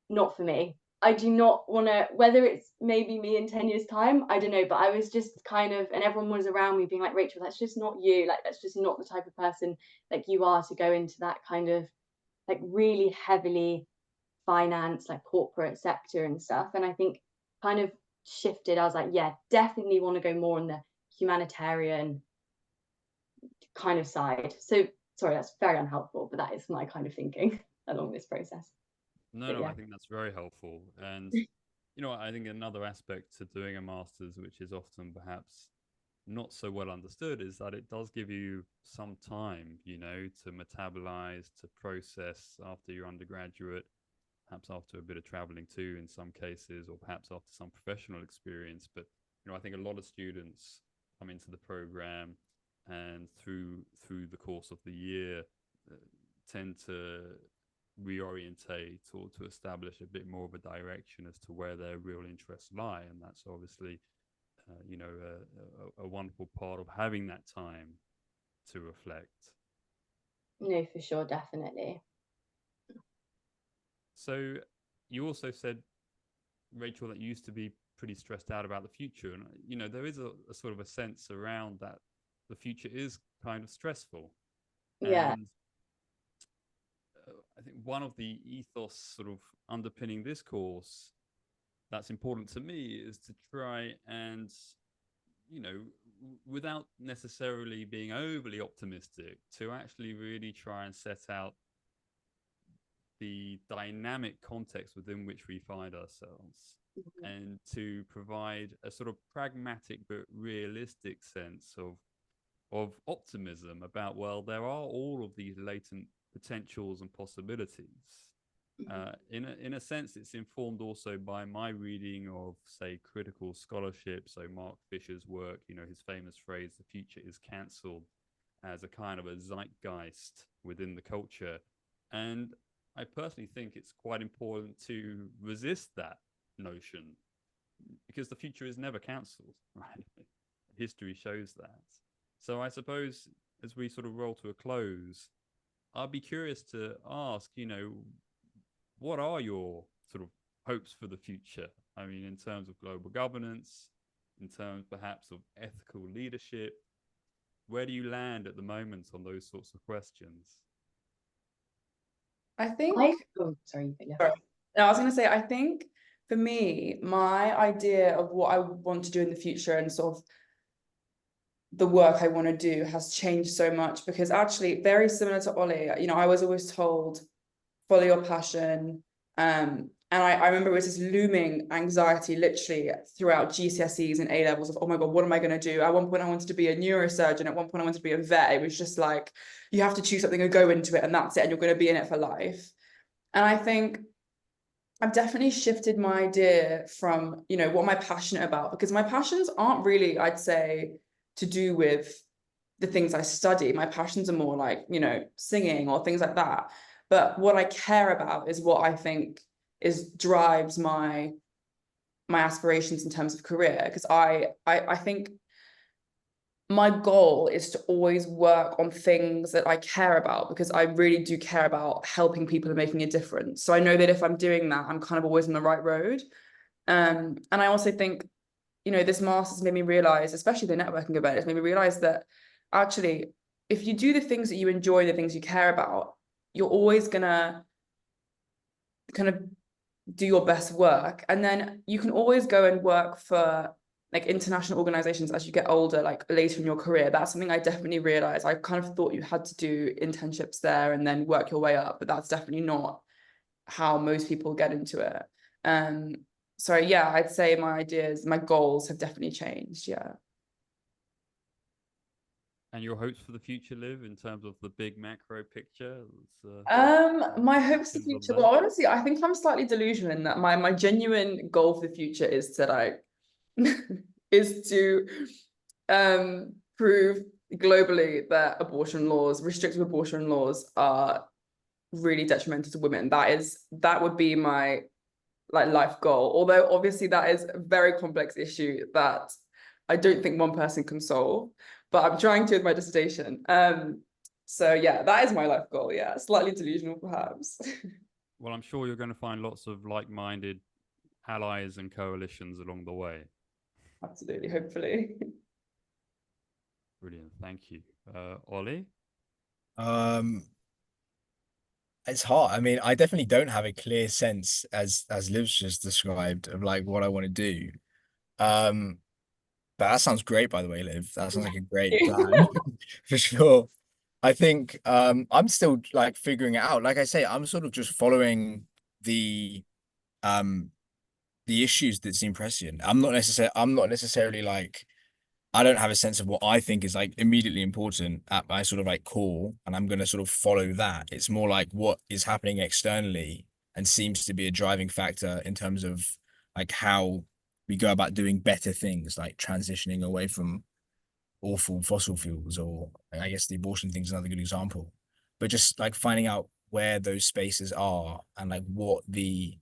not for me. I do not want to, whether it's maybe me in 10 years time, I don't know, but I was just kind of, and everyone was around me being like, Rachel, that's just not you. Like, that's just not the type of person like you are to go into that kind of like really heavily finance, like corporate sector and stuff. And I think kind of shifted. I was like, yeah, definitely want to go more on the humanitarian kind of side. So sorry, that's very unhelpful, but that is my kind of thinking along this process. No, yeah. I think that's very helpful. And I think another aspect to doing a master's, which is often perhaps not so well understood, is that it does give you some time, to metabolize, to process after your undergraduate, perhaps after a bit of traveling too in some cases, or perhaps after some professional experience. But I think a lot of students come into the program and through the course of the year tend to reorientate or to establish a bit more of a direction as to where their real interests lie. And that's obviously a wonderful part of having that time to reflect. No, for sure, definitely. So you also said, Rachel, that you used to be pretty stressed out about the future. And, there is a sort of a sense around that the future is kind of stressful. Yeah. And I think one of the ethos sort of underpinning this course that's important to me is to try and, without necessarily being overly optimistic, to actually really try and set out the dynamic context within which we find ourselves, and to provide a sort of pragmatic but realistic sense of optimism about, well, there are all of these latent potentials and possibilities. In a sense, it's informed also by my reading of, say, critical scholarship. So Mark Fisher's work, his famous phrase, "The future is cancelled," as a kind of a zeitgeist within the culture. And I personally think it's quite important to resist that notion because the future is never cancelled, right? History shows that. So I suppose as we sort of roll to a close, I'd be curious to ask, what are your sort of hopes for the future? I mean, in terms of global governance, in terms perhaps of ethical leadership, where do you land at the moment on those sorts of questions? I think, sorry, yeah. sorry. No, I was going to say, I think for me, my idea of what I want to do in the future and sort of the work I want to do has changed so much, because actually, very similar to Ollie, I was always told, follow your passion. And I remember it was this looming anxiety literally throughout GCSEs and A levels of, oh my God, what am I going to do? At one point, I wanted to be a neurosurgeon. At one point, I wanted to be a vet. It was just like, you have to choose something and go into it, and that's it. And you're going to be in it for life. And I think I've definitely shifted my idea from, what am I passionate about? Because my passions aren't really, I'd say, to do with the things I study. My passions are more like, singing or things like that. But what I care about is what I think drives my aspirations in terms of career. Because I think my goal is to always work on things that I care about, because I really do care about helping people and making a difference. So I know that if I'm doing that, I'm kind of always on the right road. And I also think, this master's made me realize, especially the networking event, it's made me realize that actually, if you do the things that you enjoy, the things you care about, you're always gonna kind of do your best work. And then you can always go and work for like international organizations as you get older, like later in your career. That's something I definitely realized. I kind of thought you had to do internships there and then work your way up, but that's definitely not how most people get into it. So yeah, I'd say my goals have definitely changed. Yeah. And your hopes for the future, Liv, in terms of the big macro picture? My hopes for the future, well, honestly, I think I'm slightly delusional in that my genuine goal for the future is to like is to prove globally that restrictive abortion laws are really detrimental to women. That would be my like life goal. Although obviously that is a very complex issue that I don't think one person can solve, but I'm trying to with my dissertation. So yeah, that is my life goal. Yeah, slightly delusional perhaps. Well, I'm sure you're going to find lots of like-minded allies and coalitions along the way. Absolutely, hopefully. Brilliant, thank you. Ollie? It's hard. I mean, I definitely don't have a clear sense as Liv's just described of like what I want to do. But that sounds great, by the way, Liv. That sounds like a great plan for sure. I think I'm still like figuring it out. Like I say, I'm sort of just following the issues that seem prescient. I'm not necessarily like, I don't have a sense of what I think is like immediately important at my sort of like core, and I'm going to sort of follow that. It's more like what is happening externally and seems to be a driving factor in terms of like how we go about doing better things, like transitioning away from awful fossil fuels, or I guess the abortion thing is another good example. But just like finding out where those spaces are and like what the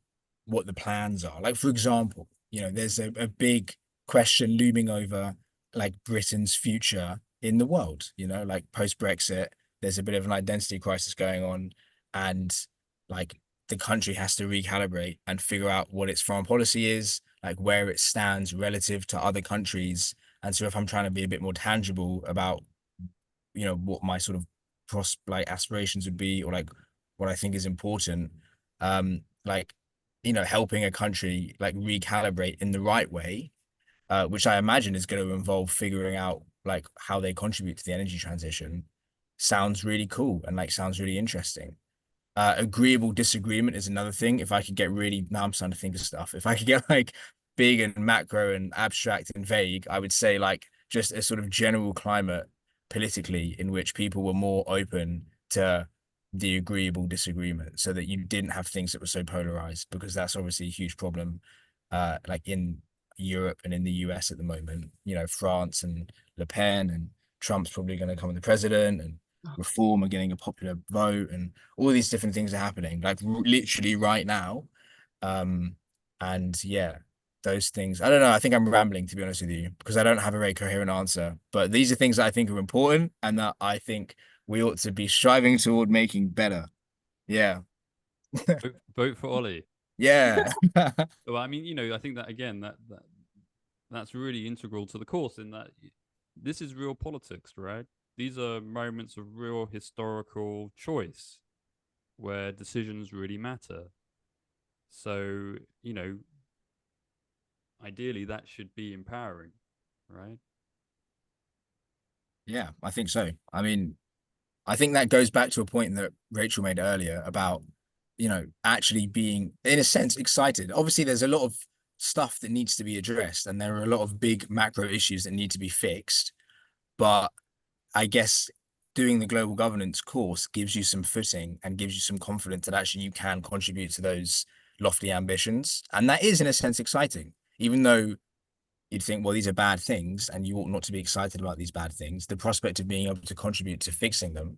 plans are. Like for example, there's a big question looming over like Britain's future in the world, like post Brexit, there's a bit of an identity crisis going on, and like the country has to recalibrate and figure out what its foreign policy is, like where it stands relative to other countries. And so if I'm trying to be a bit more tangible about, what my sort of aspirations would be, or like what I think is important, like, helping a country like recalibrate in the right way, which I imagine is going to involve figuring out like how they contribute to the energy transition, sounds really cool and like sounds really interesting. Agreeable disagreement is another thing. If I could get really, now I'm starting to think of stuff. If I could get like big and macro and abstract and vague, I would say like just a sort of general climate politically in which people were more open to the agreeable disagreement, so that you didn't have things that were so polarized, because that's obviously a huge problem, like in Europe and in the US at the moment. France and Le Pen, and Trump's probably going to come in the president, and reform are getting a popular vote, and all these different things are happening like literally right now. And yeah, those things. I don't know. I think I'm rambling, to be honest with you, because I don't have a very coherent answer. But these are things that I think are important and that I think we ought to be striving toward making better. Yeah. Vote for Ollie. Yeah. Well, I mean, I think that again, that's really integral to the course in that this is real politics, right? These are moments of real historical choice where decisions really matter. So, ideally that should be empowering, right? Yeah, I think so. I mean, I think that goes back to a point that Rachel made earlier about, actually being, in a sense, excited. Obviously, there's a lot of stuff that needs to be addressed, and there are a lot of big macro issues that need to be fixed. But I guess doing the global governance course gives you some footing and gives you some confidence that actually you can contribute to those lofty ambitions. And that is, in a sense, exciting, even though you'd think, well, these are bad things and you ought not to be excited about these bad things. The prospect of being able to contribute to fixing them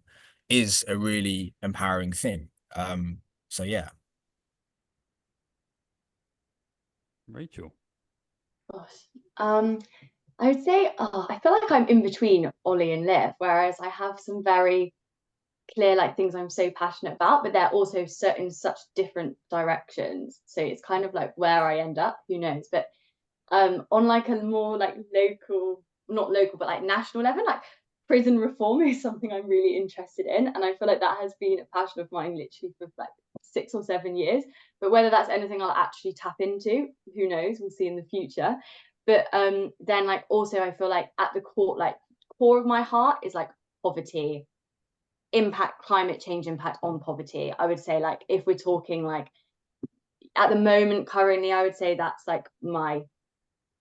is a really empowering thing. So yeah. Rachel. Gosh. I would say I feel like I'm in between Ollie and Liv, whereas I have some very clear like things I'm so passionate about, but they're also set in such different directions. So it's kind of like where I end up, who knows? But on like a more like local, not local, but like national level, like prison reform is something I'm really interested in. And I feel like that has been a passion of mine literally for like 6 or 7 years. But whether that's anything I'll actually tap into, who knows? We'll see in the future. But then like also I feel like at the core of my heart is like poverty, impact, climate change impact on poverty. I would say like if we're talking like at the moment currently, I would say that's like my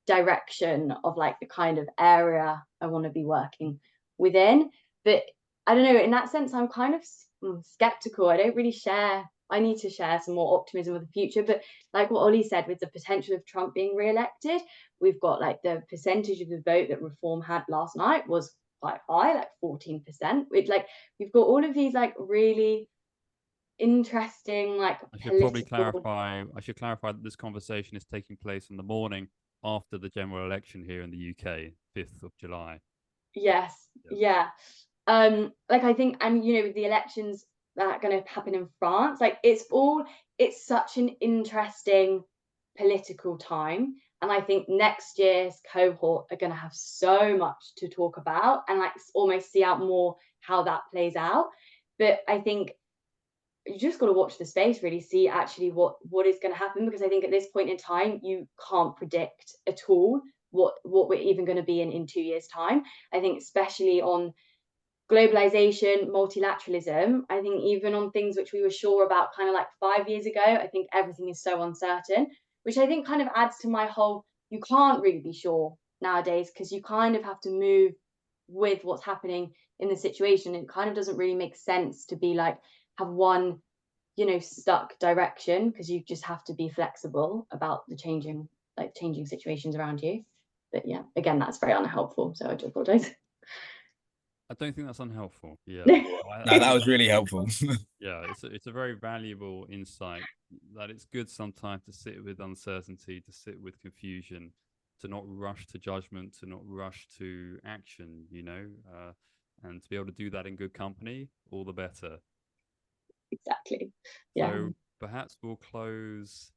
direction of like the kind of area I want to be working within. But I don't know, in that sense I'm kind of skeptical. I don't really share, I need to share some more optimism with the future. But like what Ollie said, with the potential of Trump being re-elected, we've got like the percentage of the vote that reform had last night was quite high, like 14%. It's like we've got all of these like really interesting like I should clarify that this conversation is taking place in the morning after the general election here in the UK, 5th of July. Yes, yeah. Like I think, and the elections that are going to happen in France, like it's such an interesting political time. And I think next year's cohort are going to have so much to talk about and like almost see out more how that plays out. But I think you just got to watch the space, really see actually what is going to happen, because I think at this point in time you can't predict at all what we're even going to be in 2 years' time. I think especially on globalization, multilateralism, I think even on things which we were sure about kind of like 5 years ago, I think everything is so uncertain, which I think kind of adds to my whole, you can't really be sure nowadays because you kind of have to move with what's happening in the situation. It kind of doesn't really make sense to be like have one stuck direction, because you just have to be flexible about the changing situations around you. But yeah, again, that's very unhelpful, so I do apologize. I don't think that's unhelpful. Yeah. No, that was really helpful. Yeah, it's a very valuable insight that it's good sometimes to sit with uncertainty, to sit with confusion, to not rush to judgment, to not rush to action, and to be able to do that in good company, all the better. Exactly. Yeah. So perhaps we'll close.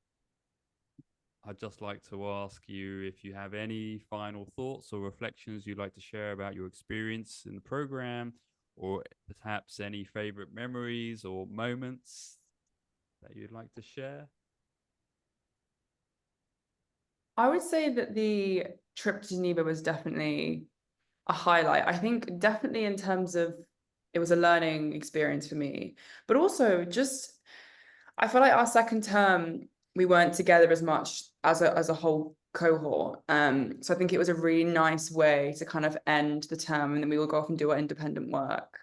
I'd just like to ask you if you have any final thoughts or reflections you'd like to share about your experience in the program, or perhaps any favorite memories or moments that you'd like to share. I would say that the trip to Geneva was definitely a highlight. I think definitely in terms of it was a learning experience for me, but also just I feel like our second term we weren't together as much as a whole cohort. So I think it was a really nice way to kind of end the term, and then we will go off and do our independent work.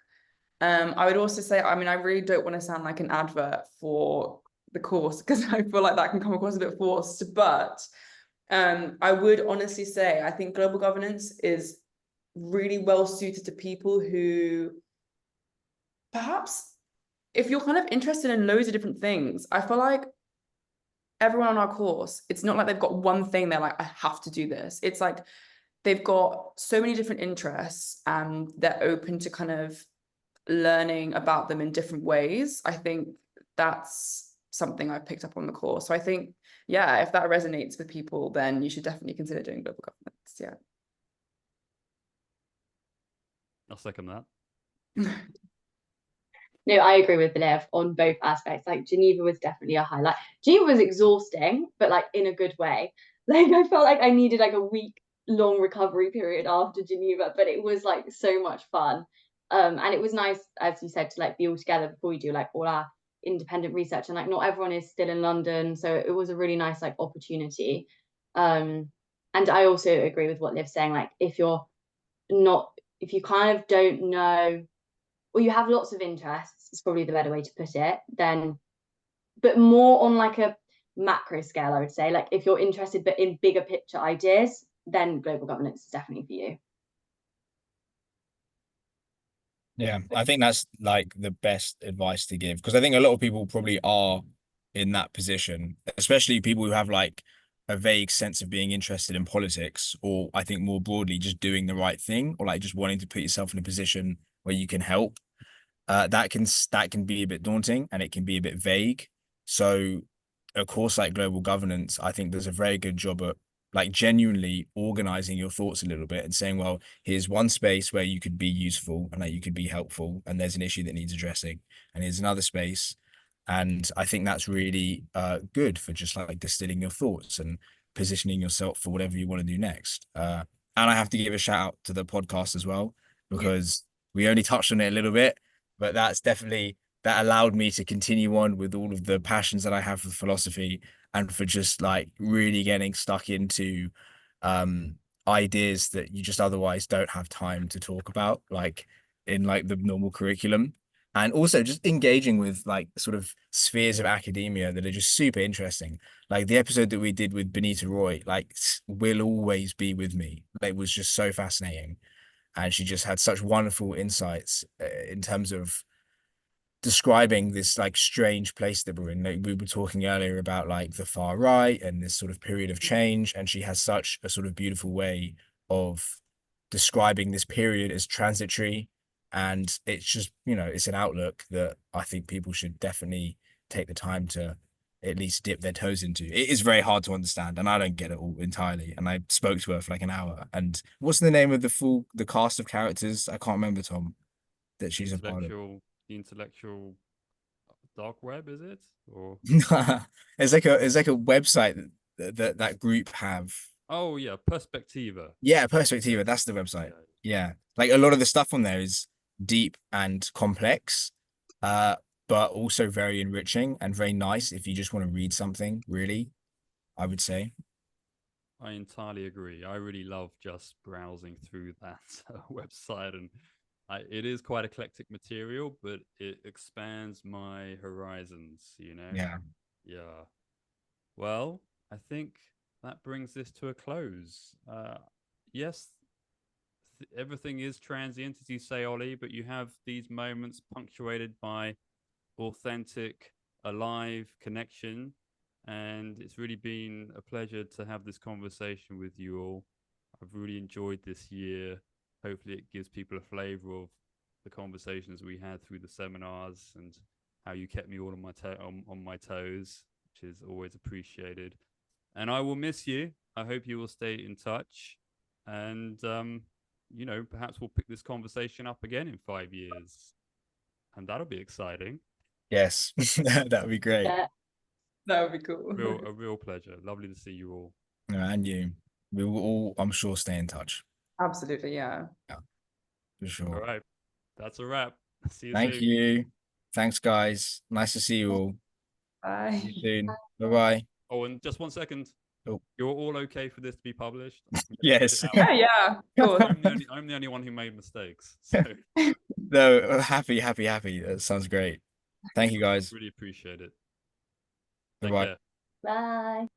I would also say, I mean, I really don't want to sound like an advert for the course because I feel like that can come across a bit forced, but I would honestly say I think global governance is really well suited to people who perhaps if you're kind of interested in loads of different things, I feel like everyone on our course, it's not like they've got one thing they're like, I have to do this. It's like they've got so many different interests and they're open to kind of learning about them in different ways. I think that's something I've picked up on the course. So I think, yeah, if that resonates with people, then you should definitely consider doing global governance. Yeah. I'll second that. No, I agree with Liv on both aspects. Like Geneva was definitely a highlight. Geneva was exhausting, but like in a good way. Like I felt like I needed like a week long recovery period after Geneva, but it was like so much fun. And it was nice, as you said, to like be all together before we do like all our independent research. And like not everyone is still in London, so it was a really nice like opportunity. And I also agree with what Liv's saying. Like if you kind of don't know, or you have lots of interests, it's probably the better way to put it, then, but more on like a macro scale, I would say. Like if you're interested but in bigger picture ideas, then global governance is definitely for you. Yeah, I think that's like the best advice to give, because I think a lot of people probably are in that position, especially people who have like a vague sense of being interested in politics, or I think more broadly just doing the right thing, or like just wanting to put yourself in a position where you can help. That can be a bit daunting and it can be a bit vague. So a course like global governance, I think does a very good job at like genuinely organizing your thoughts a little bit and saying, well, here's one space where you could be useful and that you could be helpful, and there's an issue that needs addressing, and here's another space. And I think that's really good for just like distilling your thoughts and positioning yourself for whatever you want to do next. And I have to give a shout out to the podcast as well, because we only touched on it a little bit, but that allowed me to continue on with all of the passions that I have for philosophy, and for just like really getting stuck into ideas that you just otherwise don't have time to talk about, like in like the normal curriculum. And also just engaging with like sort of spheres of academia that are just super interesting. Like the episode that we did with Bonnita Roy, like will always be with me. It was just so fascinating. And she just had such wonderful insights in terms of describing this like strange place that we're in. Like, we were talking earlier about like the far right and this sort of period of change, and she has such a sort of beautiful way of describing this period as transitory. And it's just, it's an outlook that I think people should definitely take the time to at least dip their toes into. It is very hard to understand, and I don't get it all entirely. And I spoke to her for like an hour. And what's the name of the cast of characters? I can't remember, Tom, that she's a part of. The intellectual dark web, is it? Or It's like a website that group have. oh yeah, Perspectiva. Yeah, Perspectiva, that's the website. Yeah. Like a lot of the stuff on there is deep and complex, but also very enriching and very nice if you just want to read something, really, I would say. I entirely agree. I really love just browsing through that website, and it is quite eclectic material, but it expands my horizons, Yeah. Yeah. Well, I think that brings this to a close. Yes, everything is transient, as you say, Ollie, but you have these moments punctuated by authentic, alive connection. And it's really been a pleasure to have this conversation with you all. I've really enjoyed this year. Hopefully it gives people a flavor of the conversations we had through the seminars, and how you kept me all on my toes, which is always appreciated. And I will miss you. I hope you will stay in touch. And, perhaps we'll pick this conversation up again in 5 years. And that'll be exciting. Yes, that would be great. Yeah. That would be cool. A real pleasure. Lovely to see you all. And you. We will all, I'm sure, stay in touch. Absolutely, yeah. Yeah, for sure. All right. That's a wrap. See you Thank soon. you. Thanks, guys. Nice to see you all. Bye. See you soon. Bye-bye. Oh, and just 1 second. Oh. You're all okay for this to be published? Yes. Yeah, cool. I'm the only one who made mistakes. So No, happy. That sounds great. Thank you, guys. really appreciate it. Bye-bye. Take care. Bye.